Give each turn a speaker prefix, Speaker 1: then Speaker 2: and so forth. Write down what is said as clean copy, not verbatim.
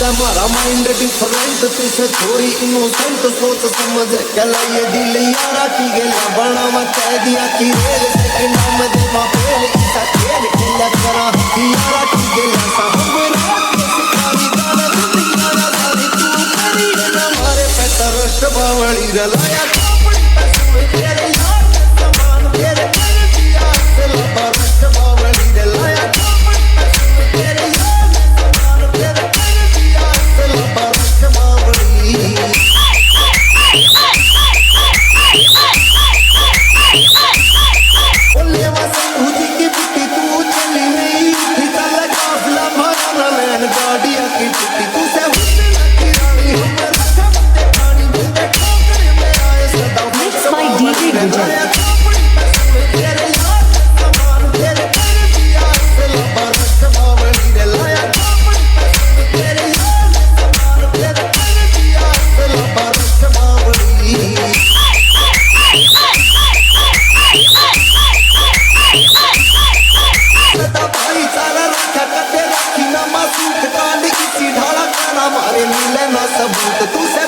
Speaker 1: हमारा mind different तुझसे थोड़ी इनोसेंट सोच समझ कल ये दिल यारा की गेला बनावा कह दिया कि रेल से नाम देवा फेल ऐसा खेल खेला करा यारा की गेला सा हमरा के सिखावी गाना दुनिया ना सारी तू करी ना मारे पे तरस बावली रलाया अपनी तस्वीर तेरे यार के समान तेरे दिल दिया से तरस बावली रलाया अपनी तस्वीर तेरे यार के समान तेरे मारे मिले ना सबूत तू से